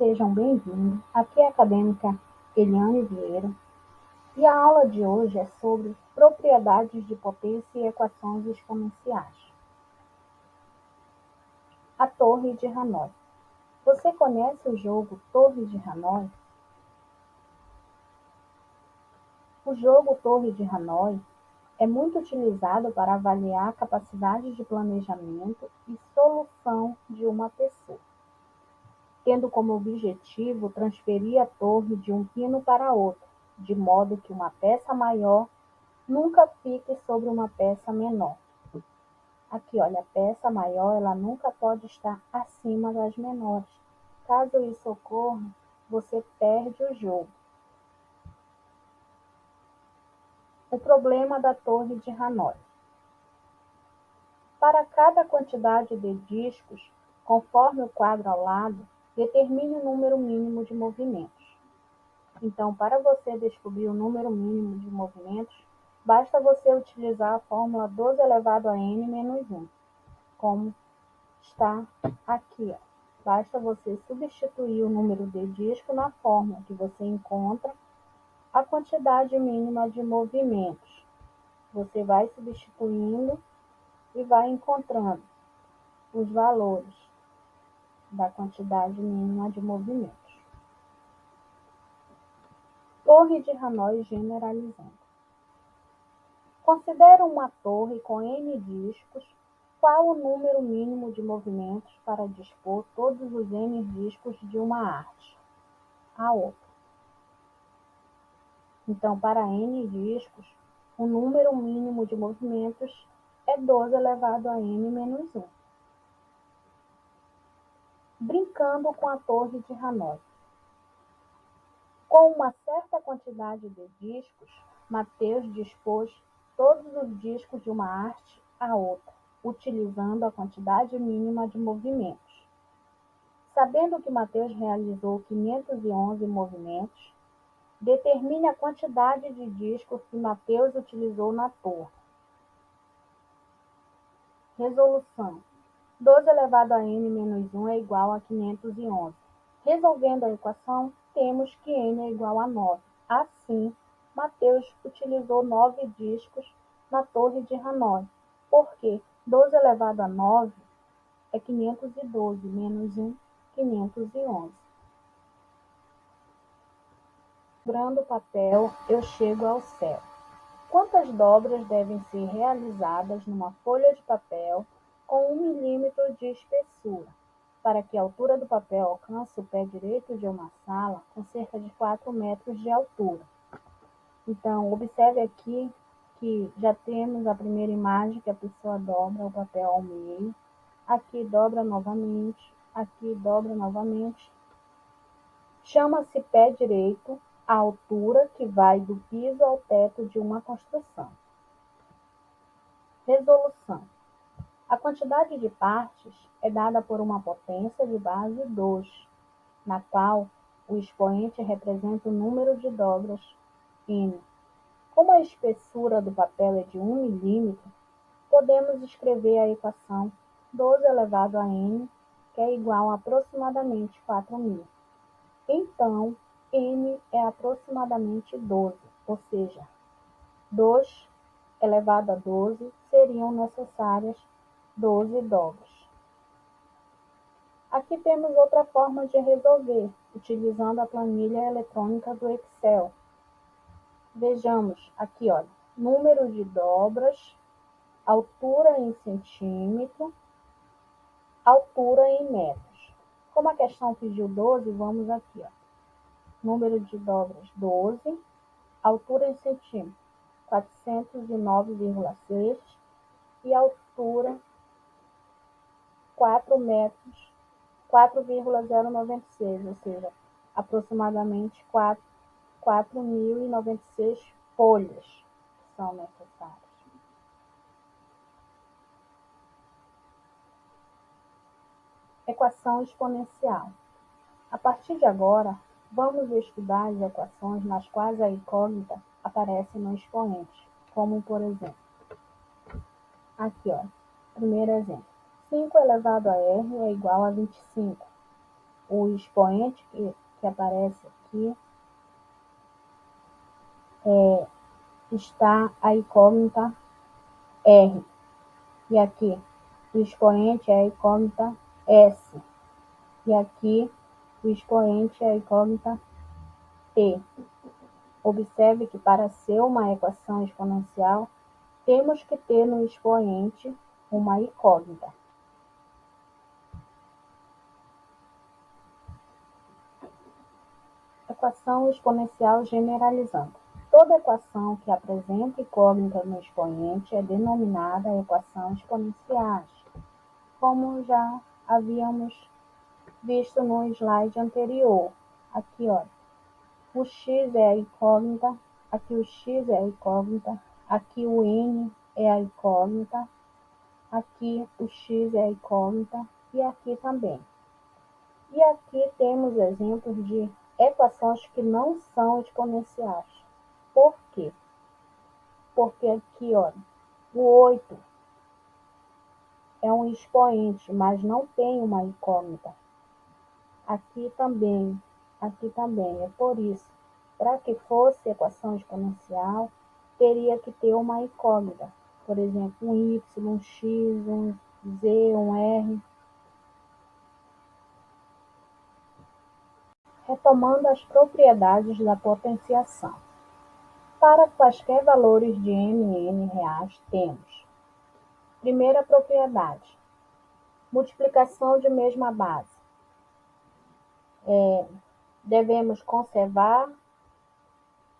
sejam bem-vindos. Aqui é a acadêmica Eliane Vieira e a aula de hoje é sobre propriedades de potência e equações exponenciais. A Torre de Hanoi. Você conhece o jogo Torre de Hanoi? O jogo Torre de Hanoi é muito utilizado para avaliar a capacidade de planejamento e solução de uma pessoa, tendo como objetivo transferir a torre de um pino para outro, de modo que uma peça maior nunca fique sobre uma peça menor. Aqui, olha, a peça maior ela nunca pode estar acima das menores. Caso isso ocorra, você perde o jogo. O problema da Torre de Hanoi. Para cada quantidade de discos, conforme o quadro ao lado, determine o número mínimo de movimentos. Então, para você descobrir o número mínimo de movimentos, basta você utilizar a fórmula 12 elevado a n menos 1, como está aqui. Basta você substituir o número de disco na fórmula que você encontra a quantidade mínima de movimentos. Você vai substituindo e vai encontrando os valores da quantidade mínima de movimentos. Torre de Hanoi generalizando. Considere uma torre com N discos. Qual o número mínimo de movimentos para dispor todos os N discos de uma arte? A outra. Então, para N discos, o número mínimo de movimentos é 12 elevado a N menos 1. Brincando com a Torre de Hanoi. Com uma certa quantidade de discos, Mateus dispôs todos os discos de uma arte a outra, utilizando a quantidade mínima de movimentos. Sabendo que Mateus realizou 511 movimentos, determine a quantidade de discos que Mateus utilizou na torre. Resolução. 12 elevado a n menos 1 é igual a 511. Resolvendo a equação, temos que n é igual a 9. Assim, Mateus utilizou 9 discos na Torre de Hanoi, porque 12 elevado a 9 é 512, menos 1, 511. Dobrando o papel, eu chego ao céu. Quantas dobras devem ser realizadas numa folha de papel com 1 milímetro de espessura, para que a altura do papel alcance o pé direito de uma sala com cerca de 4 metros de altura? Então, observe aqui que já temos a primeira imagem que a pessoa dobra o papel ao meio, aqui dobra novamente, aqui dobra novamente. Chama-se pé direito a altura que vai do piso ao teto de uma construção. Resolução. A quantidade de partes é dada por uma potência de base 2, na qual o expoente representa o número de dobras n. Como a espessura do papel é de 1 milímetro, podemos escrever a equação 12 elevado a n, que é igual a aproximadamente 4.000. Então, n é aproximadamente 12, ou seja, 2 elevado a 12 seriam necessárias 12 dobras. Aqui temos outra forma de resolver, utilizando a planilha eletrônica do Excel. Vejamos aqui, olha, número de dobras, altura em centímetro, altura em metros. Como a questão pediu 12, vamos aqui, ó. Número de dobras 12, altura em centímetro 409,6 e altura 4 metros 4,096, ou seja, aproximadamente 4.096 folhas que são necessárias. Equação exponencial. A partir de agora, vamos estudar as equações nas quais a incógnita aparece no expoente, como por exemplo, aqui, ó, primeiro exemplo, 5 elevado a r é igual a 25. o expoente que aparece aqui está a incógnita R. E aqui o expoente é a incógnita S. E aqui o expoente é a incógnita T. Observe que para ser uma equação exponencial, temos que ter no expoente uma incógnita. Equação exponencial generalizando. Toda equação que apresenta incógnita no expoente é denominada equação exponencial, como já havíamos visto no slide anterior. Aqui, olha, o x é a incógnita, aqui o x é a incógnita, aqui o n é a incógnita, aqui o x é a incógnita e aqui também. E aqui temos exemplos de equações que não são exponenciais. Por quê? Porque aqui, olha, o 8 é um expoente, mas não tem uma incógnita. Aqui também. É por isso, para que fosse equação exponencial, teria que ter uma incógnita. Por exemplo, um y, um x, um z, um r. Retomando as propriedades da potenciação. Para quaisquer valores de m e n reais, temos: primeira propriedade, multiplicação de mesma base. Devemos conservar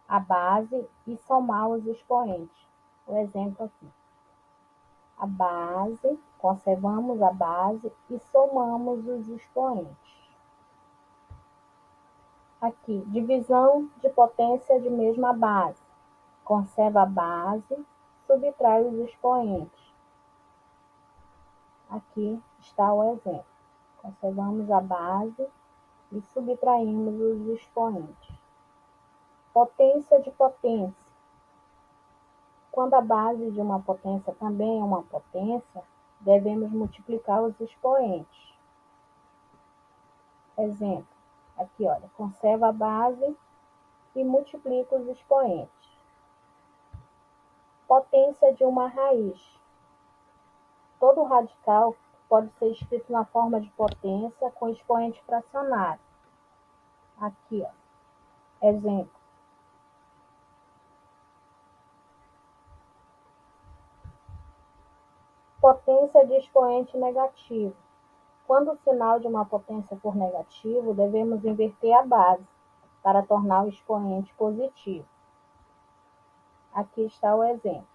a base e somar os expoentes. O exemplo aqui. A base, conservamos a base e somamos os expoentes. Aqui, divisão de potência de mesma base. Conserva a base, subtrai os expoentes. Aqui está o exemplo. Conservamos a base e subtraímos os expoentes. Potência de potência. Quando a base de uma potência também é uma potência, devemos multiplicar os expoentes. Exemplo, aqui olha, conserva a base e multiplica os expoentes. Potência de uma raiz. Todo radical pode ser escrito na forma de potência com expoente fracionário. Aqui, ó, exemplo. Potência de expoente negativo. Quando o sinal de uma potência for negativo, devemos inverter a base para tornar o expoente positivo. Aqui está o exemplo.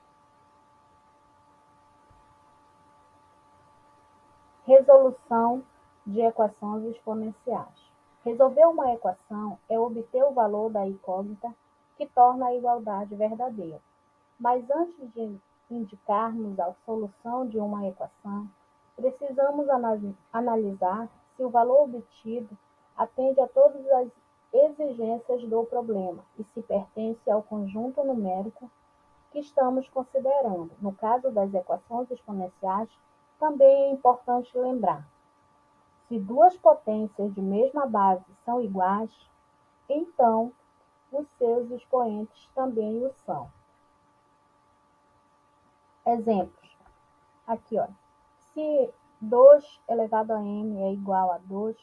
Resolução de equações exponenciais. Resolver uma equação é obter o valor da incógnita que torna a igualdade verdadeira. Mas antes de indicarmos a solução de uma equação, precisamos analisar se o valor obtido atende a todas as exigências do problema e se pertence ao conjunto numérico que estamos considerando. No caso das equações exponenciais, também é importante lembrar: se duas potências de mesma base são iguais, então os seus expoentes também o são. Exemplos. Aqui, olha. Se 2 elevado a m é igual a 2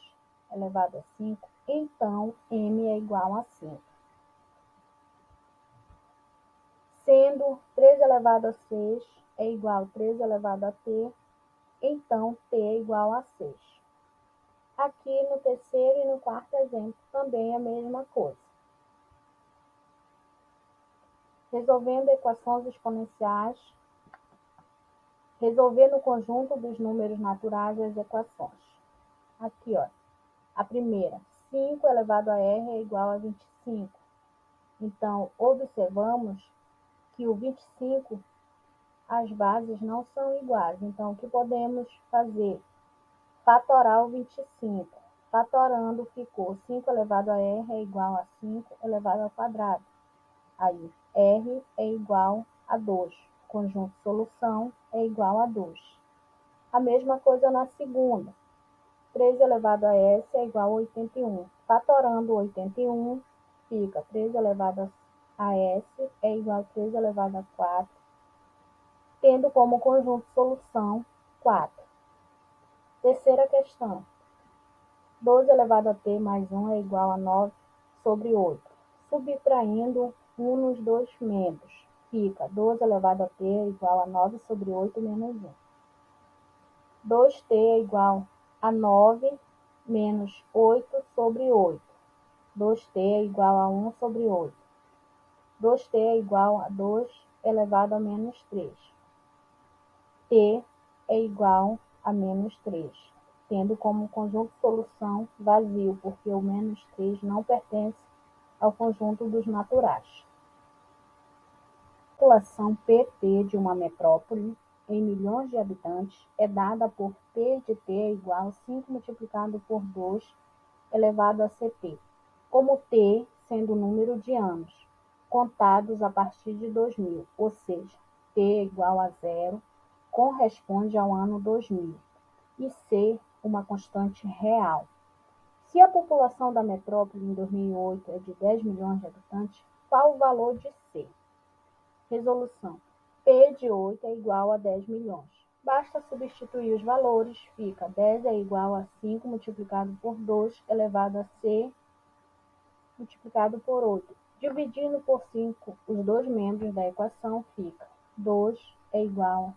elevado a 5, então m é igual a 5. Sendo 3 elevado a 6 é igual a 3 elevado a t, então t é igual a 6. Aqui no terceiro e no quarto exemplo também é a mesma coisa. Resolvendo equações exponenciais, resolver no conjunto dos números naturais as equações. Aqui, ó, a primeira, 5 elevado a r é igual a 25. Então, observamos que o 25, as bases não são iguais. Então, o que podemos fazer? Fatorar o 25. Fatorando, ficou 5 elevado a r é igual a 5 elevado ao quadrado. Aí, r é igual a 2. Conjunto solução é igual a 2. A mesma coisa na segunda. 3 elevado a s é igual a 81. Fatorando 81, fica 3 elevado a s é igual a 3 elevado a 4, tendo como conjunto solução 4. Terceira questão. 12 elevado a t mais 1 é igual a 9 sobre 8. Subtraindo 1 nos dois membros, fica 12 elevado a t é igual a 9 sobre 8 menos 1. 2t é igual a 9 menos 8 sobre 8. 2t é igual a 1 sobre 8. 2t é igual a 2 elevado a menos 3. t é igual a menos 3, tendo como conjunto solução vazio, porque o menos 3 não pertence ao conjunto dos naturais. A população pt de uma metrópole em milhões de habitantes é dada por P de t igual a 5 multiplicado por 2 elevado a ct, como t sendo o número de anos, contados a partir de 2000, ou seja, t igual a 0, corresponde ao ano 2000, e c uma constante real. Se a população da metrópole em 2008 é de 10 milhões de habitantes, qual o valor de c? Resolução. P de 8 é igual a 10 milhões. Basta substituir os valores, fica 10 é igual a 5 multiplicado por 2 elevado a c multiplicado por 8. Dividindo por 5 os dois membros da equação, fica 2 é igual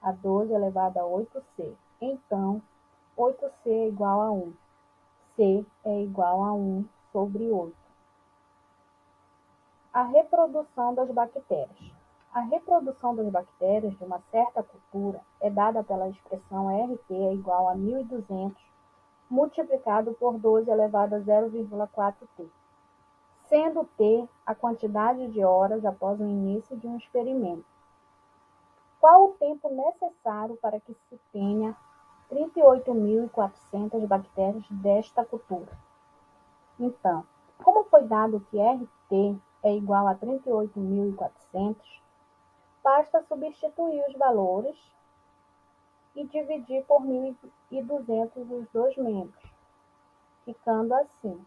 a 12 elevado a 8c. Então, 8c é igual a 1. c é igual a 1 sobre 8. A reprodução das bactérias. A reprodução das bactérias de uma certa cultura é dada pela expressão RT é igual a 1.200 multiplicado por 12 elevado a 0,4t, sendo t a quantidade de horas após o início de um experimento. Qual o tempo necessário para que se tenha 38.400 bactérias desta cultura? Então, como foi dado que RT é igual a 38.400, basta substituir os valores e dividir por 1.200 os dois membros, ficando assim.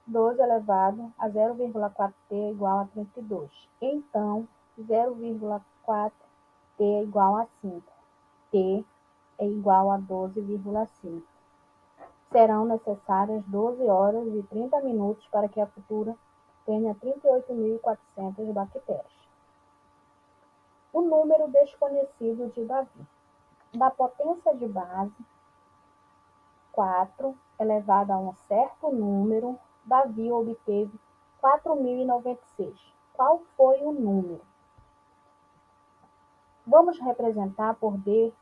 12 elevado a 0,4t é igual a 32. Então, 0,4t é igual a 5. t é igual a 12,5. Serão necessárias 12 horas e 30 minutos para que a cultura tenha 38.400 bactérias. O número desconhecido de Davi. Da potência de base 4 elevado a um certo número, Davi obteve 4.096. Qual foi o número? Vamos representar por D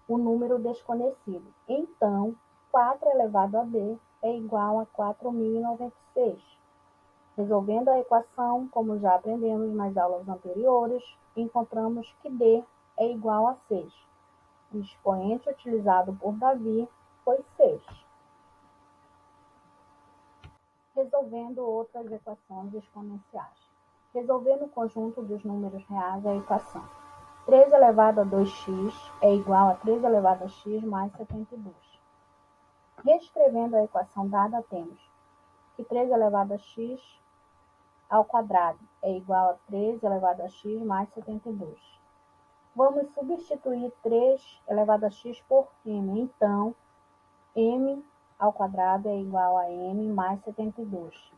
o número desconhecido. Então, 4 elevado a D é igual a 4.096. Resolvendo a equação, como já aprendemos nas aulas anteriores, encontramos que D é igual a 6. O expoente utilizado por Davi foi 6. Resolvendo outras equações exponenciais. Resolvendo o conjunto dos números reais a equação. 3 elevado a 2x é igual a 3 elevado a x mais 72. Reescrevendo a equação dada, temos que 3 elevado a x ao quadrado é igual a 3 elevado a x mais 72. Vamos substituir 3 elevado a x por m. Então, m ao quadrado é igual a m mais 72.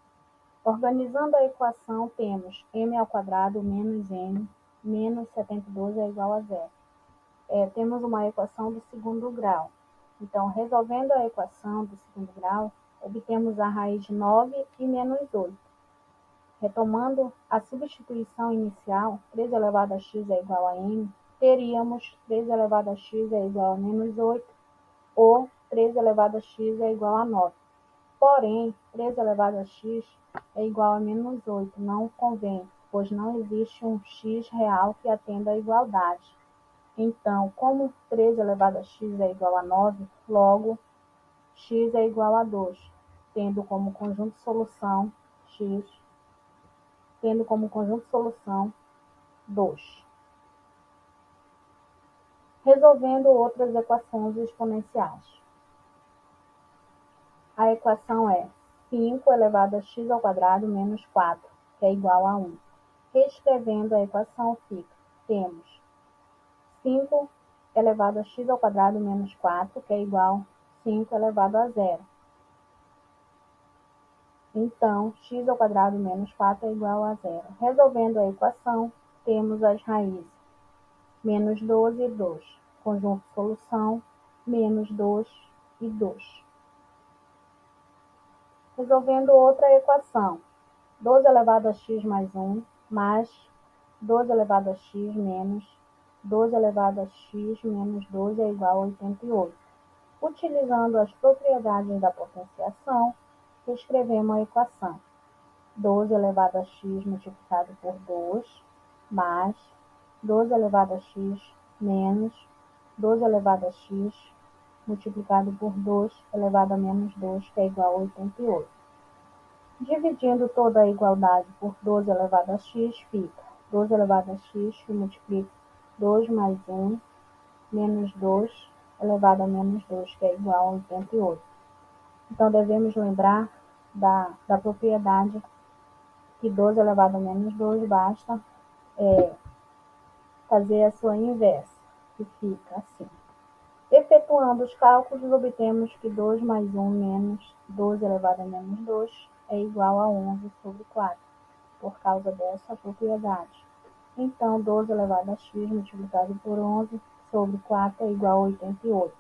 Organizando a equação, temos m ao quadrado menos m menos 72 é igual a zero. Temos uma equação do segundo grau. Então, resolvendo a equação do segundo grau, obtemos a raiz de 9 e menos 8. Retomando a substituição inicial, 3 elevado a x é igual a m, teríamos 3 elevado a x é igual a menos 8, ou 3 elevado a x é igual a 9. Porém, 3 elevado a x é igual a menos 8. Não convém, pois não existe um x real que atenda à igualdade. Então, como 3 elevado a x é igual a 9, logo, x é igual a 2, tendo como conjunto solução 2. Resolvendo outras equações exponenciais. A equação é 5 elevado a x ao quadrado menos 4, que é igual a 1. Reescrevendo a equação temos 5 elevado a x ao quadrado menos 4, que é igual a 5 elevado a 0. Então, x ao quadrado menos 4 é igual a 0. Resolvendo a equação, temos as raízes. Menos 12 e 2. Conjunto solução, menos 2 e 2. Resolvendo outra equação. 12 elevado a x mais 1, mais 12 elevado a x menos 12 elevado a x menos 12 é igual a 88. Utilizando as propriedades da potenciação, escrevemos a equação. 12 elevado a x multiplicado por 2, mais 12 elevado a x menos 12 elevado a x multiplicado por 2 elevado a menos 2, que é igual a 88. Dividindo toda a igualdade por 12 elevado a x, fica 12 elevado a x, que multiplica 2 mais 1, menos 2 elevado a menos 2, que é igual a 88. Então, devemos lembrar da propriedade que 12 elevado a menos 2 basta fazer a sua inversa, que fica assim. Efetuando os cálculos, obtemos que 2 mais 1 menos 12 elevado a menos 2 é igual a 11 sobre 4, por causa dessa propriedade. Então, 12 elevado a x multiplicado por 11 sobre 4 é igual a 88,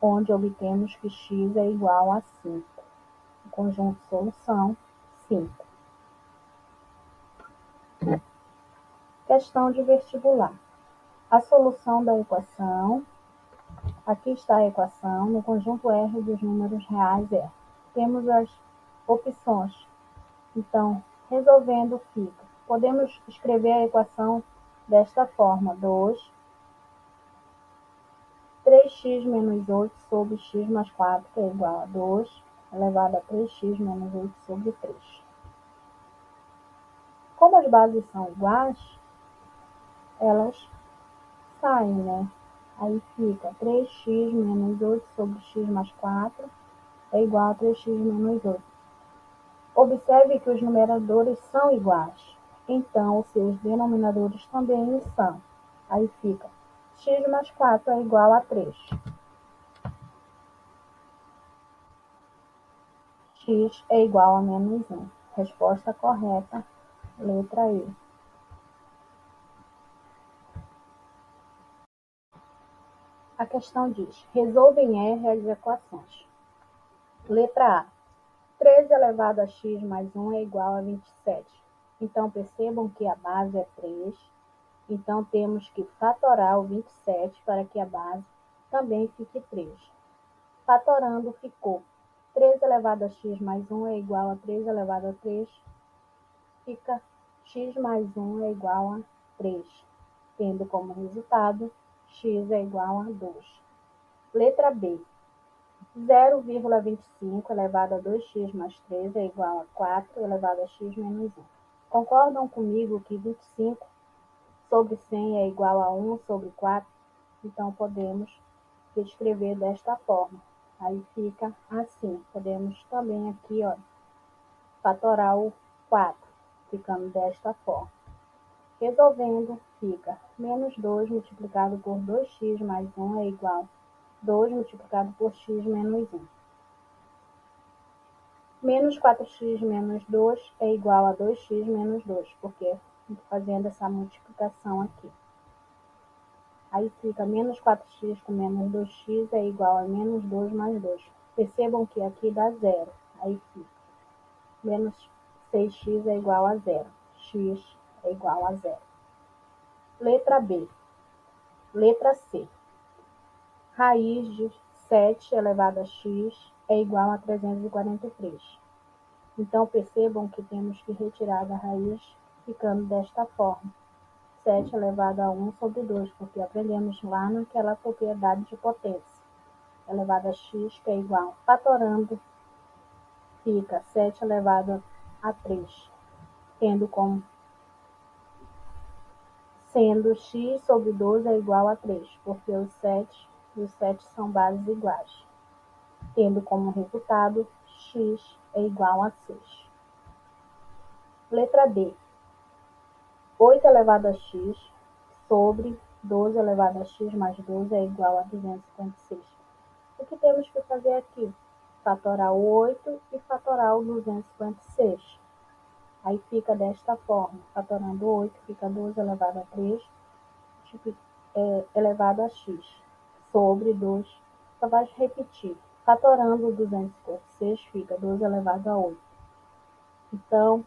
onde obtemos que x é igual a 5. O conjunto solução, 5. Questão de vestibular. A solução da equação. Aqui está a equação. No conjunto R dos números reais é. Temos as opções. Então, resolvendo fica. Podemos escrever a equação desta forma. 3x menos 8 sobre x mais 4, que é igual a 2 elevado a 3x menos 8 sobre 3. Como as bases são iguais, elas saem, né? Aí fica 3x menos 8 sobre x mais 4 é igual a 3x menos 8. Observe que os numeradores são iguais, então os seus denominadores também são. Aí fica x mais 4 é igual a 3. X é igual a menos 1. Resposta correta, letra E. A questão diz, resolva em R as equações. Letra A. 3 elevado a x mais 1 é igual a 27. Então, percebam que a base é 3. Então, temos que fatorar o 27 para que a base também fique 3. Fatorando, ficou 3 elevado a x mais 1 é igual a 3 elevado a 3. Fica x mais 1 é igual a 3, tendo como resultado x é igual a 2. Letra B. 0,25 elevado a 2x mais 3 é igual a 4 elevado a x menos 1. Concordam comigo que 25 sobre 100 é igual a 1 sobre 4? Então, podemos escrever desta forma. Aí fica assim. Podemos também aqui, ó, fatorar o 4, ficando desta forma. Resolvendo, fica menos 2 multiplicado por 2x mais 1 é igual a 2 multiplicado por x menos 1. Menos 4x menos 2 é igual a 2x menos 2, porque estou fazendo essa multiplicação aqui. Aí fica menos 4x com menos 2x é igual a menos 2 mais 2. Percebam que aqui dá zero. Aí fica menos 6x é igual a zero. X é igual a zero. Letra B. Letra C. Raiz de 7 elevado a x é igual a 343. Então, percebam que temos que retirar da raiz, ficando desta forma. 7 elevado a 1 sobre 2, porque aprendemos lá naquela propriedade de potência. Elevado a x, que é igual, fatorando, fica 7 elevado a 3, sendo x sobre 12 é igual a 3, porque os 7 são bases iguais. tendo como resultado x é igual a 6. Letra D. 8 elevado a x sobre 12 elevado a x mais 12 é igual a 256. O que temos que fazer aqui? Fatorar o 8 e fatorar o 256. Aí fica desta forma. Fatorando 8, fica 12 elevado a 3 elevado a x sobre 2. Só vai repetir. Fatorando 256, fica 12 elevado a 8. Então,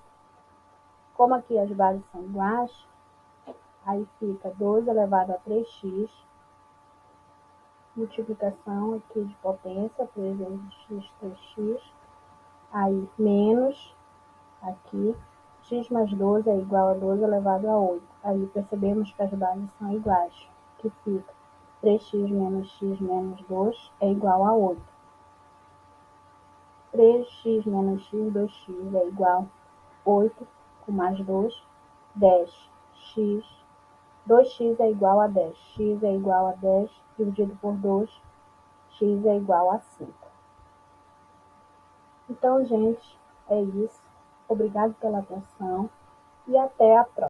como aqui as bases são iguais, aí fica 12 elevado a 3x, multiplicação aqui de potência, 3 vezes x, 3x, aí menos, aqui, x mais 12 é igual a 12 elevado a 8. Aí percebemos que as bases são iguais, que fica 3x menos 2 é igual a 8. 3x menos x, 2x é igual a 8, com mais 2, 10. X, 2x é igual a 10. X é igual a 10 dividido por 2, x é igual a 5. Então, gente, é isso. Obrigado pela atenção e até a próxima.